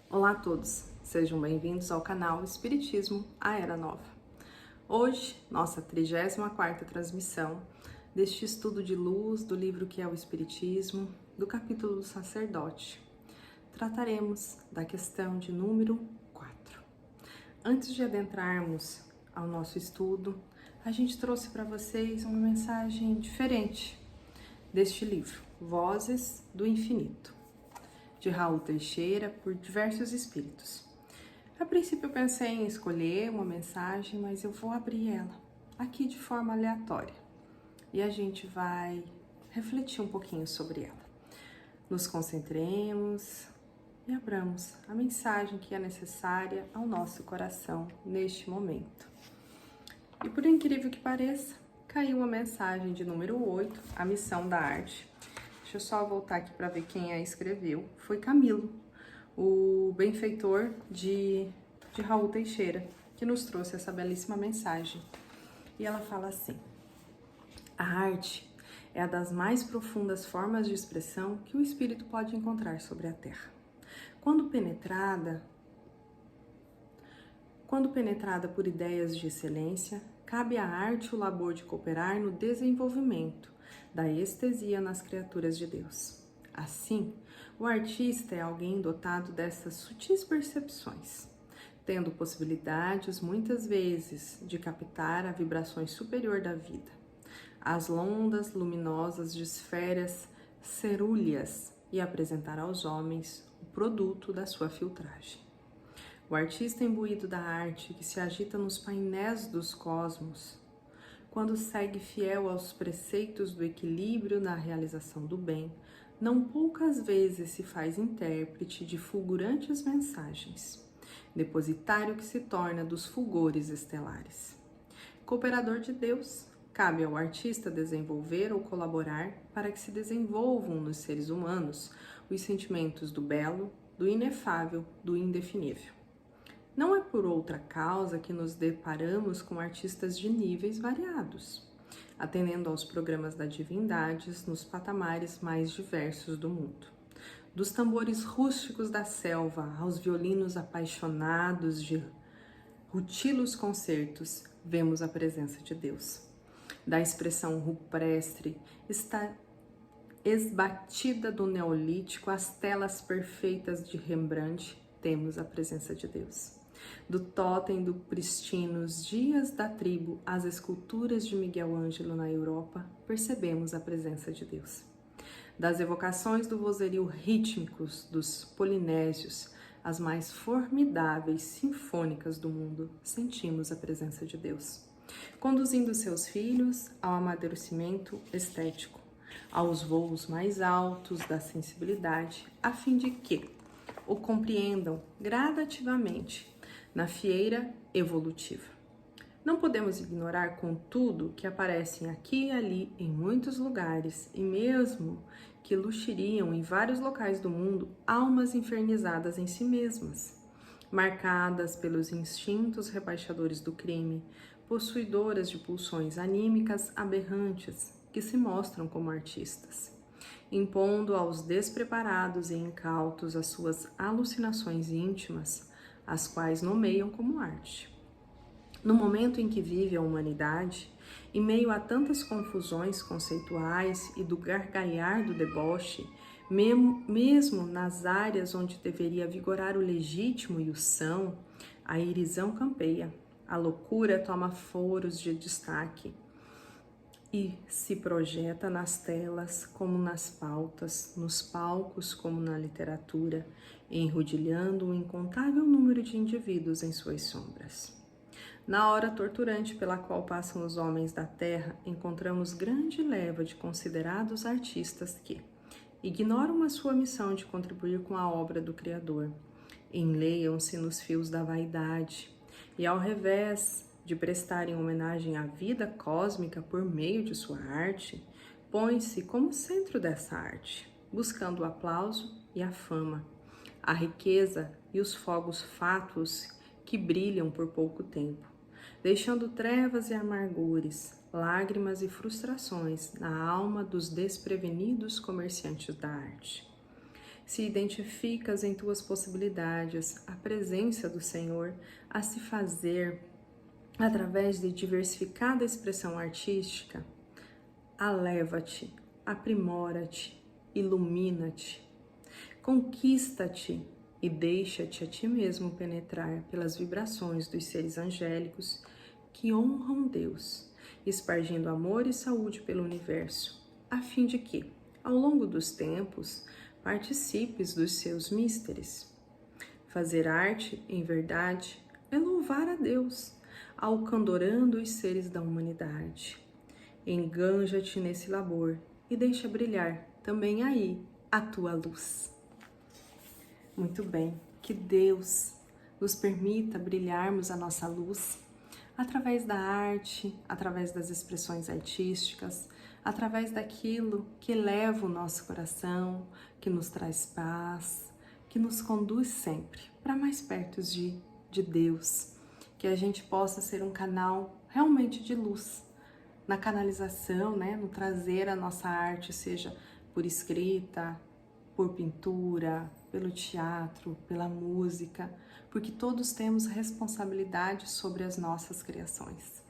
Olá a todos, sejam bem-vindos ao canal Espiritismo, a Era Nova. Hoje, nossa 34ª transmissão deste estudo de luz do livro que é o Espiritismo, do capítulo do sacerdote. Trataremos da questão de número 4. Antes de adentrarmos ao nosso estudo, a gente trouxe para vocês uma mensagem diferente deste livro, Vozes do Infinito, de Raul Teixeira, por diversos espíritos. A princípio eu pensei em escolher uma mensagem, mas eu vou abrir ela aqui de forma aleatória e a gente vai refletir um pouquinho sobre ela. Nos concentremos e abramos a mensagem que é necessária ao nosso coração neste momento. E por incrível que pareça, caiu a mensagem de número 8, a missão da arte. Deixa eu só voltar aqui para ver quem a escreveu. Foi Camilo, o benfeitor de Raul Teixeira, que nos trouxe essa belíssima mensagem. E ela fala assim: a arte é a das mais profundas formas de expressão que o espírito pode encontrar sobre a terra. Quando penetrada por ideias de excelência, cabe à arte o labor de cooperar no desenvolvimento da estesia nas criaturas de Deus. Assim, o artista é alguém dotado dessas sutis percepções, tendo possibilidades, muitas vezes, de captar a vibração superior da vida, as ondas luminosas de esferas cerúleas e apresentar aos homens o produto da sua filtragem. O artista imbuído da arte que se agita nos painéis dos cosmos, quando segue fiel aos preceitos do equilíbrio na realização do bem, não poucas vezes se faz intérprete de fulgurantes mensagens, depositário que se torna dos fulgores estelares. Cooperador de Deus, cabe ao artista desenvolver ou colaborar para que se desenvolvam nos seres humanos os sentimentos do belo, do inefável, do indefinível. Não é por outra causa que nos deparamos com artistas de níveis variados, atendendo aos programas da divindades nos patamares mais diversos do mundo. Dos tambores rústicos da selva aos violinos apaixonados de rutilos concertos, vemos a presença de Deus. Da expressão rupestre está esbatida do neolítico às telas perfeitas de Rembrandt, temos a presença de Deus. Do totem do pristinos dias da tribo às esculturas de Miguel Ângelo na Europa, percebemos a presença de Deus. Das evocações do vozerio rítmicos dos polinésios às mais formidáveis sinfônicas do mundo, sentimos a presença de Deus, conduzindo seus filhos ao amadurecimento estético, aos voos mais altos da sensibilidade, a fim de que o compreendam gradativamente na fieira evolutiva. Não podemos ignorar, contudo, que aparecem aqui e ali em muitos lugares, e mesmo que luxuriam em vários locais do mundo, almas infernizadas em si mesmas, marcadas pelos instintos rebaixadores do crime, possuidoras de pulsões anímicas aberrantes, que se mostram como artistas, impondo aos despreparados e incautos as suas alucinações íntimas, as quais nomeiam como arte. No momento em que vive a humanidade, em meio a tantas confusões conceituais e do gargalhar do deboche, mesmo nas áreas onde deveria vigorar o legítimo e o são, a irisão campeia, a loucura toma foros de destaque e se projeta nas telas como nas pautas, nos palcos como na literatura, enrodilhando um incontável número de indivíduos em suas sombras. Na hora torturante pela qual passam os homens da terra, encontramos grande leva de considerados artistas que ignoram a sua missão de contribuir com a obra do Criador, enleiam-se nos fios da vaidade e, ao revés de prestarem homenagem à vida cósmica por meio de sua arte, põe-se como centro dessa arte, buscando o aplauso e a fama, a riqueza e os fogos fátuos que brilham por pouco tempo, deixando trevas e amargores, lágrimas e frustrações na alma dos desprevenidos comerciantes da arte. Se identificas em tuas possibilidades a presença do Senhor a se fazer através de diversificada expressão artística, aleva-te, aprimora-te, ilumina-te, conquista-te e deixa-te a ti mesmo penetrar pelas vibrações dos seres angélicos que honram Deus, espargindo amor e saúde pelo universo, a fim de que, ao longo dos tempos, participes dos seus místeres. Fazer arte, em verdade, é louvar a Deus, alcandorando os seres da humanidade. Enganja-te nesse labor e deixa brilhar também aí a tua luz. Muito bem, que Deus nos permita brilharmos a nossa luz através da arte, através das expressões artísticas, através daquilo que eleva o nosso coração, que nos traz paz, que nos conduz sempre para mais perto de Deus, que a gente possa ser um canal realmente de luz na canalização, no trazer a nossa arte, seja por escrita, por pintura, pelo teatro, pela música, porque todos temos responsabilidade sobre as nossas criações.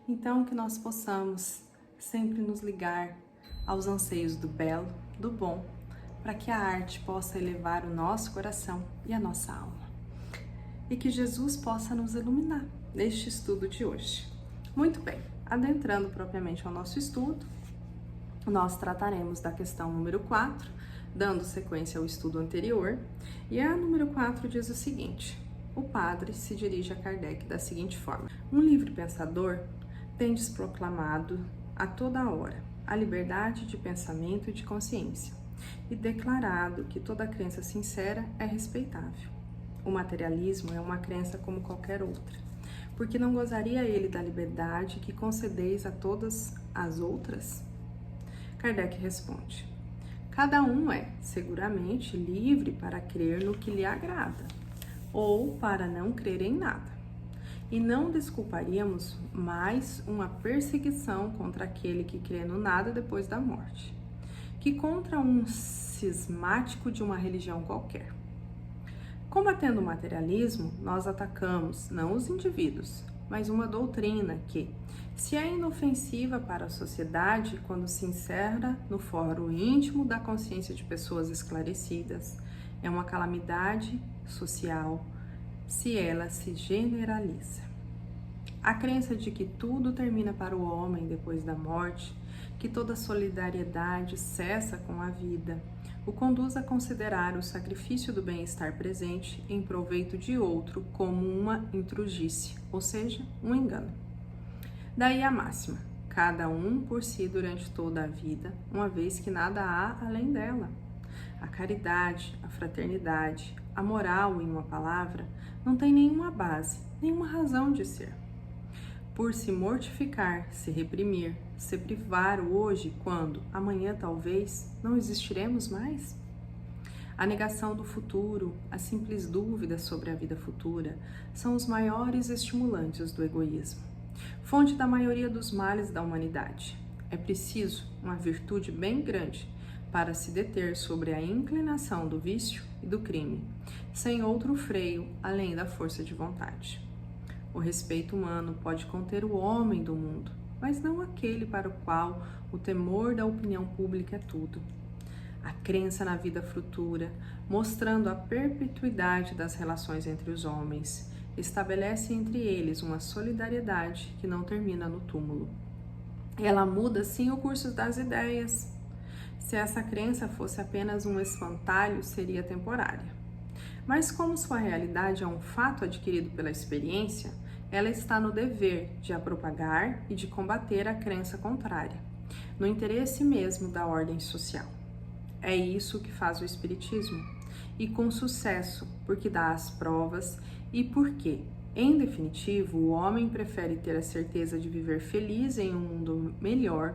Então, que nós possamos sempre nos ligar aos anseios do belo, do bom, para que a arte possa elevar o nosso coração e a nossa alma. E que Jesus possa nos iluminar neste estudo de hoje. Muito bem, adentrando propriamente ao nosso estudo, nós trataremos da questão número 4, dando sequência ao estudo anterior, e a número 4 diz o seguinte: o padre se dirige a Kardec da seguinte forma: um livre pensador tendes proclamado a toda hora a liberdade de pensamento e de consciência, e declarado que toda crença sincera é respeitável. O materialismo é uma crença como qualquer outra, porque não gozaria ele da liberdade que concedeis a todas as outras? Kardec responde: cada um é, seguramente, livre para crer no que lhe agrada, ou para não crer em nada. E não desculparíamos mais uma perseguição contra aquele que crê no nada depois da morte, que contra um cismático de uma religião qualquer. Combatendo o materialismo, nós atacamos não os indivíduos, mas uma doutrina que, se é inofensiva para a sociedade quando se encerra no fórum íntimo da consciência de pessoas esclarecidas, é uma calamidade social se ela se generaliza. A crença de que tudo termina para o homem depois da morte, que toda solidariedade cessa com a vida, o conduz a considerar o sacrifício do bem-estar presente em proveito de outro como uma intrusice, ou seja, um engano. Daí a máxima: cada um por si durante toda a vida, uma vez que nada há além dela. A caridade, a fraternidade, a moral, em uma palavra, não tem nenhuma base, nenhuma razão de ser. Por se mortificar, se reprimir, se privar hoje, quando, amanhã talvez, não existiremos mais? A negação do futuro, a simples dúvida sobre a vida futura, são os maiores estimulantes do egoísmo, fonte da maioria dos males da humanidade. É preciso uma virtude bem grande para se deter sobre a inclinação do vício e do crime, sem outro freio além da força de vontade. O respeito humano pode conter o homem do mundo, mas não aquele para o qual o temor da opinião pública é tudo. A crença na vida futura, mostrando a perpetuidade das relações entre os homens, estabelece entre eles uma solidariedade que não termina no túmulo. Ela muda, sim, o curso das ideias. Se essa crença fosse apenas um espantalho, seria temporária. Mas como sua realidade é um fato adquirido pela experiência, ela está no dever de a propagar e de combater a crença contrária, no interesse mesmo da ordem social. É isso que faz o Espiritismo, e com sucesso, porque dá as provas e porque, em definitivo, o homem prefere ter a certeza de viver feliz em um mundo melhor,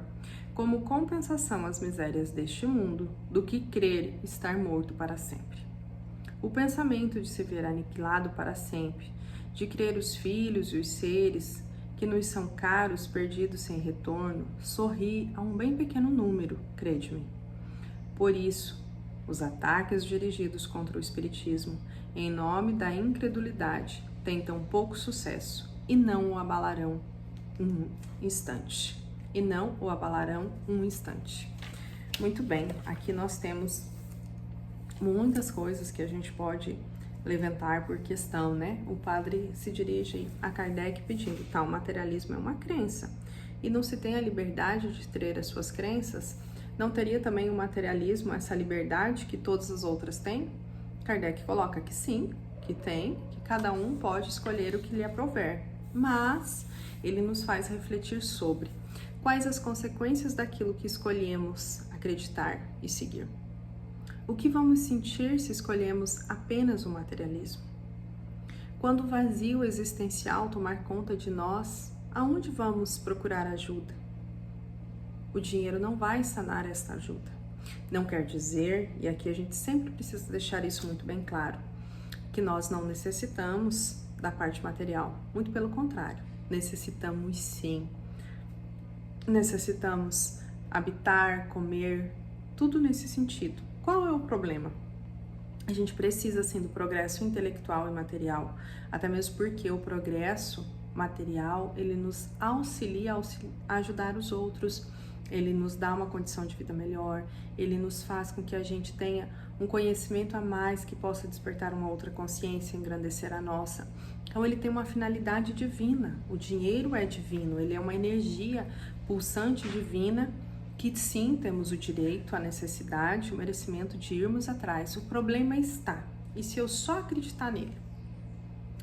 como compensação às misérias deste mundo, do que crer estar morto para sempre. O pensamento de se ver aniquilado para sempre, de crer os filhos e os seres que nos são caros perdidos sem retorno, sorri a um bem pequeno número, crede-me. Por isso, Os ataques dirigidos contra o espiritismo, em nome da incredulidade, tentam pouco sucesso e não o abalarão um instante. Muito bem, aqui nós temos muitas coisas que a gente pode levantar por questão, né? O padre se dirige a Kardec pedindo, o materialismo é uma crença, e não se tem a liberdade de ter as suas crenças, não teria também o materialismo essa liberdade que todas as outras têm? Kardec coloca que sim, que tem, que cada um pode escolher o que lhe aprouver, mas ele nos faz refletir sobre quais as consequências daquilo que escolhemos acreditar e seguir. O que vamos sentir se escolhemos apenas o materialismo? Quando o vazio existencial tomar conta de nós, aonde vamos procurar ajuda? O dinheiro não vai sanar esta ajuda. Não quer dizer, e aqui a gente sempre precisa deixar isso muito bem claro, que nós não necessitamos da parte material. Muito pelo contrário, necessitamos sim. Necessitamos habitar, comer, tudo nesse sentido. Qual é o problema? A gente precisa, sim, do progresso intelectual e material, até mesmo porque o progresso material, ele nos auxilia a ajudar os outros, ele nos dá uma condição de vida melhor, ele nos faz com que a gente tenha um conhecimento a mais que possa despertar uma outra consciência, engrandecer a nossa. Então, ele tem uma finalidade divina. O dinheiro é divino, ele é uma energia pulsante divina, que sim, temos o direito, a necessidade, o merecimento de irmos atrás. O problema está, e se eu só acreditar nele?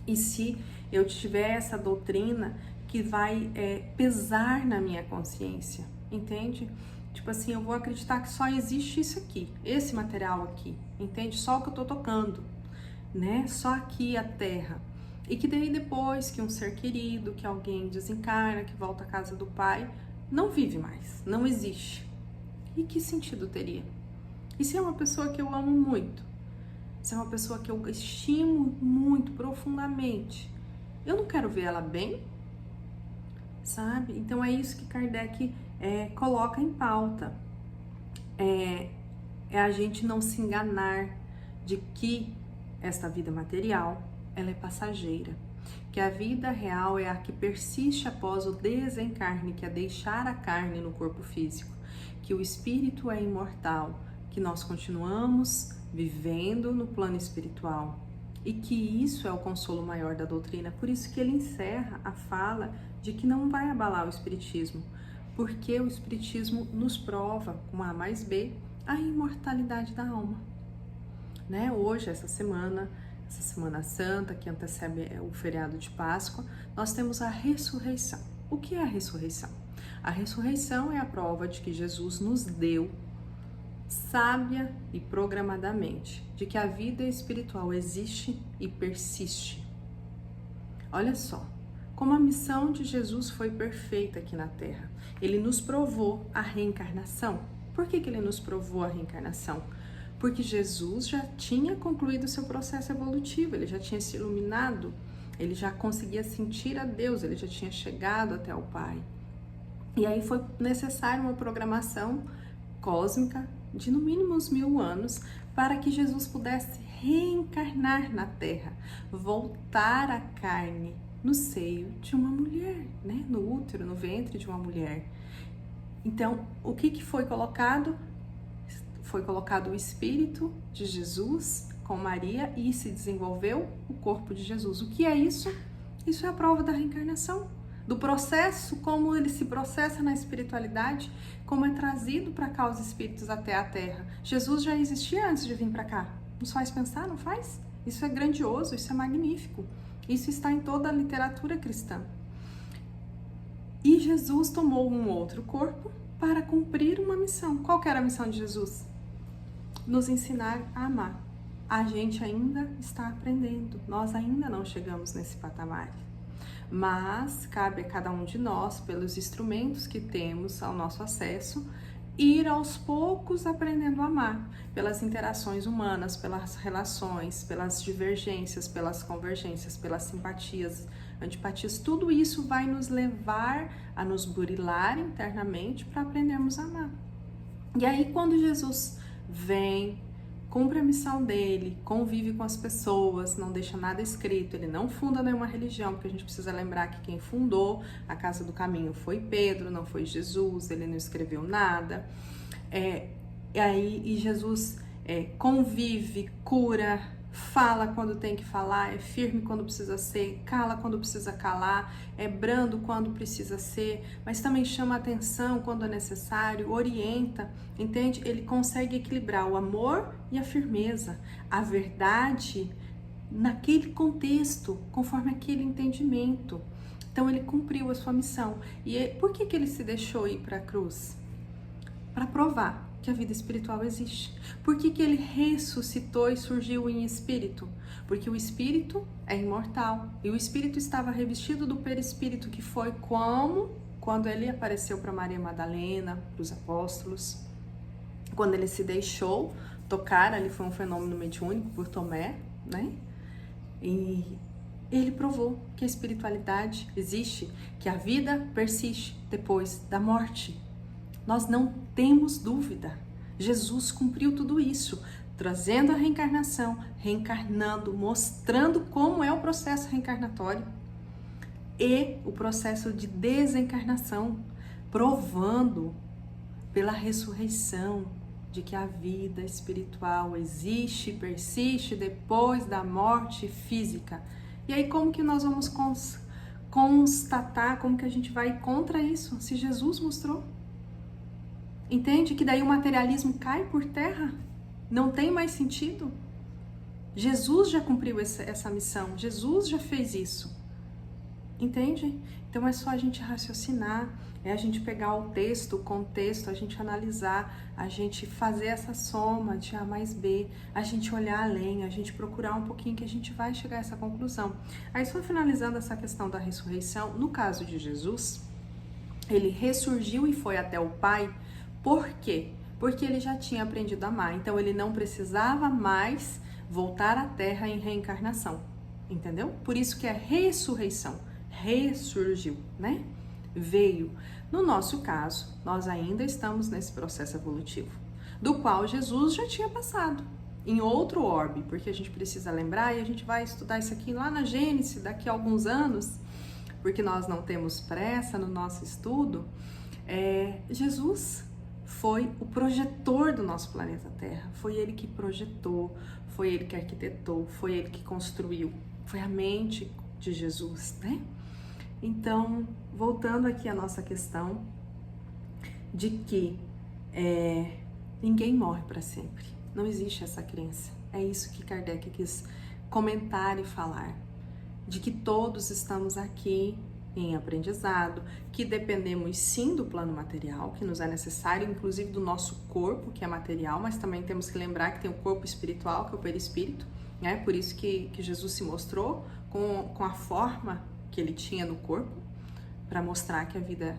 E se eu tiver essa doutrina que vai pesar na minha consciência, entende? Tipo assim, eu vou acreditar que só existe isso aqui, esse material aqui, entende? Só o que eu tô tocando, né? Só aqui a Terra. E que daí depois que um ser querido, que alguém desencarna, que volta à casa do Pai, não vive mais, não existe. E que sentido teria? E se é uma pessoa que eu amo muito? Se é uma pessoa que eu estimo muito, profundamente, eu não quero ver ela bem? Sabe? Então é isso que Kardec coloca em pauta. É a gente não se enganar de que esta vida material, ela é passageira. Que a vida real é a que persiste após o desencarne, que é deixar a carne no corpo físico, que o espírito é imortal, que nós continuamos vivendo no plano espiritual e que isso é o consolo maior da doutrina. Por isso que ele encerra a fala de que não vai abalar o espiritismo, porque o espiritismo nos prova, com A mais B, a imortalidade da alma. Né? Hoje, essa Semana Santa, que antecede o feriado de Páscoa, nós temos a ressurreição. O que é a ressurreição? A ressurreição é a prova de que Jesus nos deu, sábia e programadamente, de que a vida espiritual existe e persiste. Olha só, como a missão de Jesus foi perfeita aqui na Terra. Ele nos provou a reencarnação. Por que ele nos provou a reencarnação? Porque Jesus já tinha concluído o seu processo evolutivo, ele já tinha se iluminado, ele já conseguia sentir a Deus, ele já tinha chegado até o Pai. E aí foi necessária uma programação cósmica de no mínimo uns 1000 anos para que Jesus pudesse reencarnar na Terra, voltar à carne no seio de uma mulher, né? No útero, no ventre de uma mulher. Então, o que foi colocado? Foi colocado o Espírito de Jesus com Maria e se desenvolveu o corpo de Jesus. O que é isso? Isso é a prova da reencarnação, do processo, como ele se processa na espiritualidade, como é trazido para cá os espíritos até a Terra. Jesus já existia antes de vir para cá. Nos faz pensar, não faz? Isso é grandioso, isso é magnífico. Isso está em toda a literatura cristã. E Jesus tomou um outro corpo para cumprir uma missão. Qual que era a missão de Jesus? Nos ensinar a amar. A gente ainda está aprendendo, nós ainda não chegamos nesse patamar. Mas cabe a cada um de nós, pelos instrumentos que temos ao nosso acesso, ir aos poucos aprendendo a amar, pelas interações humanas, pelas relações, pelas divergências, pelas convergências, pelas simpatias, antipatias, tudo isso vai nos levar a nos burilar internamente para aprendermos a amar. E aí quando Jesus vem cumpre a missão dele, convive com as pessoas, não deixa nada escrito, ele não funda nenhuma religião, porque a gente precisa lembrar que quem fundou a Casa do Caminho foi Pedro, não foi Jesus, ele não escreveu nada. E Jesus convive, cura, fala quando tem que falar, é firme quando precisa ser, cala quando precisa calar, é brando quando precisa ser, mas também chama atenção quando é necessário, orienta, entende? Ele consegue equilibrar o amor e a firmeza, a verdade naquele contexto, conforme aquele entendimento. Então ele cumpriu a sua missão. E por que ele se deixou ir para a cruz? Para provar que a vida espiritual existe. Por que ele ressuscitou e surgiu em espírito? Porque o espírito é imortal. E o espírito estava revestido do perispírito, que foi como quando ele apareceu para Maria Madalena, para os apóstolos. Quando ele se deixou tocar, ali foi um fenômeno mediúnico por Tomé, né? E ele provou que a espiritualidade existe, que a vida persiste depois da morte. Nós não temos dúvida. Jesus cumpriu tudo isso, trazendo a reencarnação, reencarnando, mostrando como é o processo reencarnatório e o processo de desencarnação, provando pela ressurreição de que a vida espiritual existe e persiste depois da morte física. E aí como que nós vamos constatar, como que a gente vai contra isso, se Jesus mostrou? Entende que daí o materialismo cai por terra? Não tem mais sentido? Jesus já cumpriu essa missão, Jesus já fez isso. Entende? Então é só a gente raciocinar, é a gente pegar o texto, o contexto, a gente analisar, a gente fazer essa soma de A mais B, a gente olhar além, a gente procurar um pouquinho que a gente vai chegar a essa conclusão. Aí só finalizando essa questão da ressurreição, no caso de Jesus, ele ressurgiu e foi até o Pai. Por quê? Porque ele já tinha aprendido a amar, então ele não precisava mais voltar à Terra em reencarnação, entendeu? Por isso que é ressurreição, ressurgiu, né? Veio. No nosso caso, nós ainda estamos nesse processo evolutivo, do qual Jesus já tinha passado, em outro orbe, porque a gente precisa lembrar, e a gente vai estudar isso aqui lá na Gênesis, daqui a alguns anos, porque nós não temos pressa no nosso estudo, Jesus foi o projetor do nosso planeta Terra, foi ele que projetou, foi ele que arquitetou, foi ele que construiu, foi a mente de Jesus, né? Então, voltando aqui à nossa questão de que ninguém morre para sempre, não existe essa crença, é isso que Kardec quis comentar e falar, de que todos estamos aqui em aprendizado, que dependemos sim do plano material, que nos é necessário, inclusive do nosso corpo, que é material, mas também temos que lembrar que tem o corpo espiritual, que é o perispírito, né? Por isso que Jesus se mostrou com a forma que ele tinha no corpo, para mostrar que a vida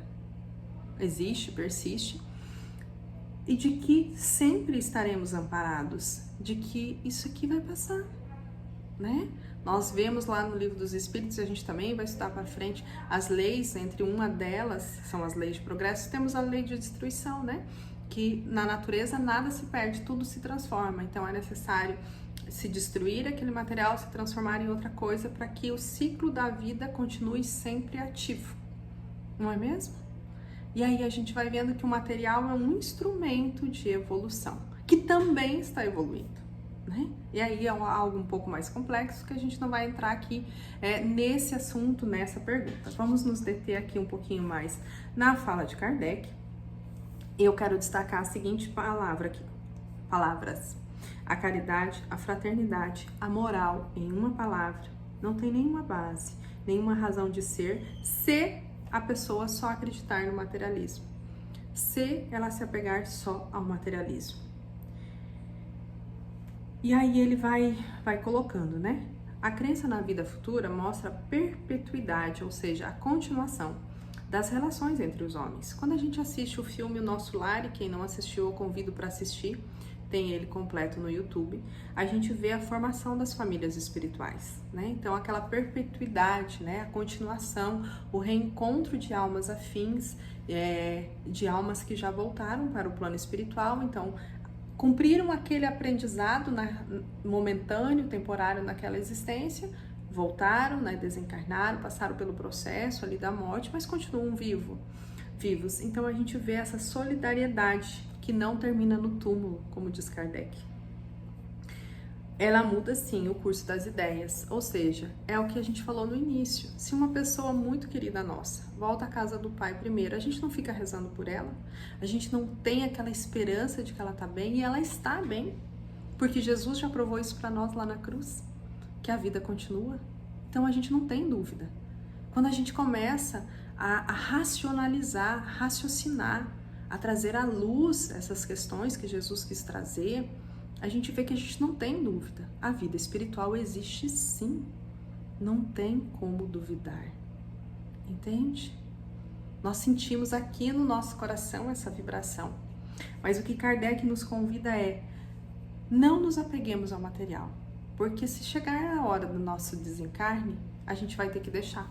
existe, persiste, e de que sempre estaremos amparados, de que isso aqui vai passar, né? Nós vemos lá no Livro dos Espíritos, a gente também vai estudar para frente, as leis, entre uma delas são as leis de progresso, temos a lei de destruição, né? Que na natureza nada se perde, tudo se transforma, então é necessário se destruir aquele material, se transformar em outra coisa para que o ciclo da vida continue sempre ativo, não é mesmo? E aí a gente vai vendo que o material é um instrumento de evolução, que também está evoluindo. Né? E aí é algo um pouco mais complexo que a gente não vai entrar aqui nesse assunto, nessa pergunta. Vamos nos deter aqui um pouquinho mais na fala de Kardec. Eu quero destacar a seguinte palavras: a caridade, a fraternidade, a moral, em uma palavra, não tem nenhuma base, nenhuma razão de ser, se a pessoa só acreditar no materialismo, se ela se apegar só ao materialismo. E aí ele vai colocando, né? A crença na vida futura mostra a perpetuidade, ou seja, a continuação das relações entre os homens. Quando a gente assiste o filme O Nosso Lar, e quem não assistiu eu convido para assistir, tem ele completo no YouTube, a gente vê a formação das famílias espirituais, né? Então aquela perpetuidade, né? A continuação, o reencontro de almas afins, de almas que já voltaram para o plano espiritual, então cumpriram aquele aprendizado momentâneo, temporário naquela existência, voltaram, né, desencarnaram, passaram pelo processo ali da morte, mas continuam vivos. Então a gente vê essa solidariedade que não termina no túmulo, como diz Kardec. Ela muda sim o curso das ideias, ou seja, é o que a gente falou no início. Se uma pessoa muito querida nossa volta à casa do Pai primeiro, a gente não fica rezando por ela, a gente não tem aquela esperança de que ela está bem, e ela está bem, porque Jesus já provou isso para nós lá na cruz, que a vida continua. Então a gente não tem dúvida. Quando a gente começa a racionalizar, raciocinar, a trazer à luz essas questões que Jesus quis trazer, a gente vê que a gente não tem dúvida. A vida espiritual existe sim. Não tem como duvidar. Entende? Nós sentimos aqui no nosso coração essa vibração. Mas o que Kardec nos convida é: não nos apeguemos ao material. Porque se chegar a hora do nosso desencarne, a gente vai ter que deixar.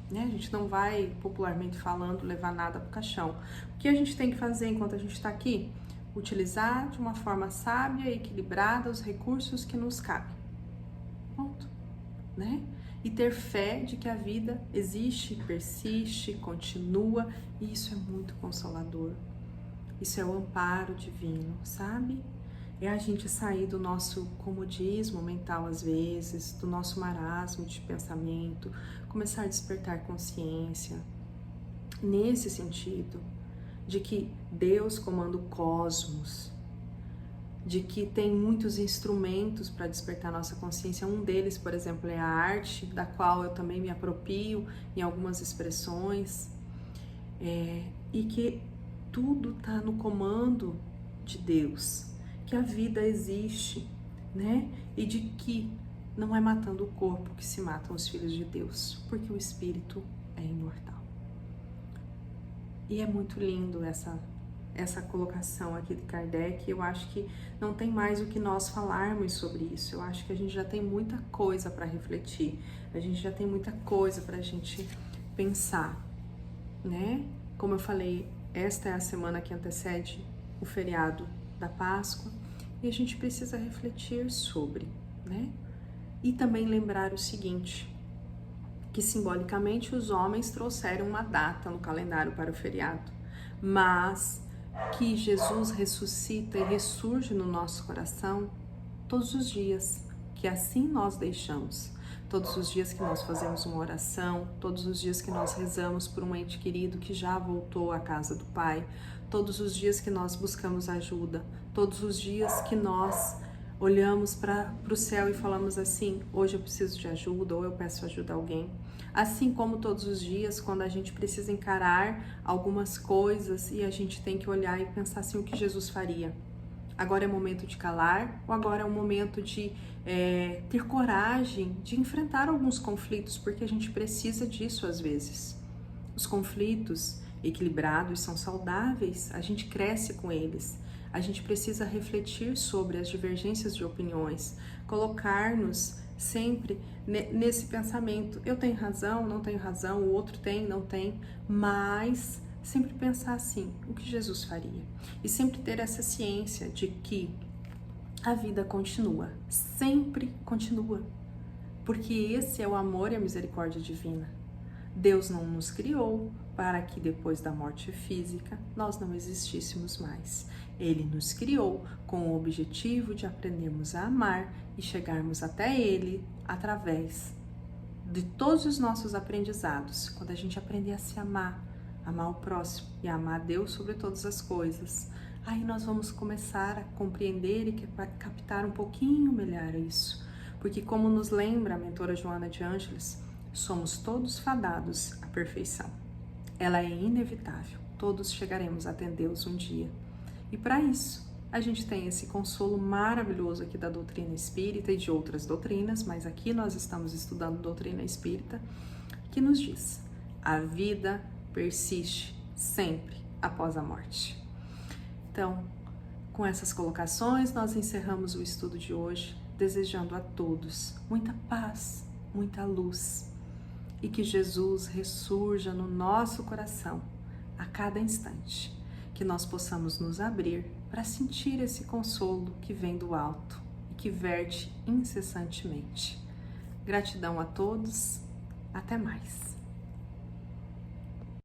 Né? A gente não vai, popularmente falando, levar nada para o caixão. O que a gente tem que fazer enquanto a gente está aqui? Utilizar de uma forma sábia e equilibrada os recursos que nos cabem. Ponto. Né? E ter fé de que a vida existe, persiste, continua, e isso é muito consolador. Isso é o amparo divino, sabe? É a gente sair do nosso comodismo mental às vezes, do nosso marasmo de pensamento, começar a despertar consciência. Nesse sentido, de que Deus comanda o cosmos, de que tem muitos instrumentos para despertar nossa consciência. Um deles, por exemplo, é a arte, da qual eu também me aproprio em algumas expressões, e que tudo está no comando de Deus, que a vida existe, né? E de que não é matando o corpo que se matam os filhos de Deus, porque o espírito é imortal. E é muito lindo essa colocação aqui de Kardec. Eu acho que não tem mais o que nós falarmos sobre isso. Eu acho que a gente já tem muita coisa para refletir. A gente já tem muita coisa para a gente pensar, né? Como eu falei, esta é a semana que antecede o feriado da Páscoa e a gente precisa refletir sobre, né? E também lembrar o seguinte, que simbolicamente os homens trouxeram uma data no calendário para o feriado, mas que Jesus ressuscita e ressurge no nosso coração todos os dias, que assim nós deixamos, todos os dias que nós fazemos uma oração, todos os dias que nós rezamos por um ente querido que já voltou à casa do Pai, todos os dias que nós buscamos ajuda, todos os dias que nós olhamos para o céu e falamos assim: hoje eu preciso de ajuda, ou eu peço ajuda a alguém. Assim como todos os dias, quando a gente precisa encarar algumas coisas e a gente tem que olhar e pensar assim: o que Jesus faria? Agora é momento de calar, ou agora é o momento de ter coragem de enfrentar alguns conflitos, porque a gente precisa disso às vezes. Os conflitos equilibrados são saudáveis, a gente cresce com eles. A gente precisa refletir sobre as divergências de opiniões, colocar-nos sempre nesse pensamento: eu tenho razão, não tenho razão, o outro tem, não tem, mas sempre pensar assim: o que Jesus faria? E sempre ter essa ciência de que a vida continua, sempre continua, porque esse é o amor e a misericórdia divina. Deus não nos criou para que depois da morte física nós não existíssemos mais. Ele nos criou com o objetivo de aprendermos a amar e chegarmos até Ele através de todos os nossos aprendizados. Quando a gente aprender a se amar, amar o próximo e amar a Deus sobre todas as coisas, aí nós vamos começar a compreender e captar um pouquinho melhor isso. Porque, como nos lembra a mentora Joana de Ângeles, somos todos fadados à perfeição. Ela é inevitável, todos chegaremos até Deus um dia. E para isso, a gente tem esse consolo maravilhoso aqui da doutrina espírita e de outras doutrinas, mas aqui nós estamos estudando doutrina espírita, que nos diz: a vida persiste sempre após a morte. Então, com essas colocações, nós encerramos o estudo de hoje, desejando a todos muita paz, muita luz, e que Jesus ressurja no nosso coração a cada instante, que nós possamos nos abrir para sentir esse consolo que vem do alto e que verte incessantemente. Gratidão a todos, até mais.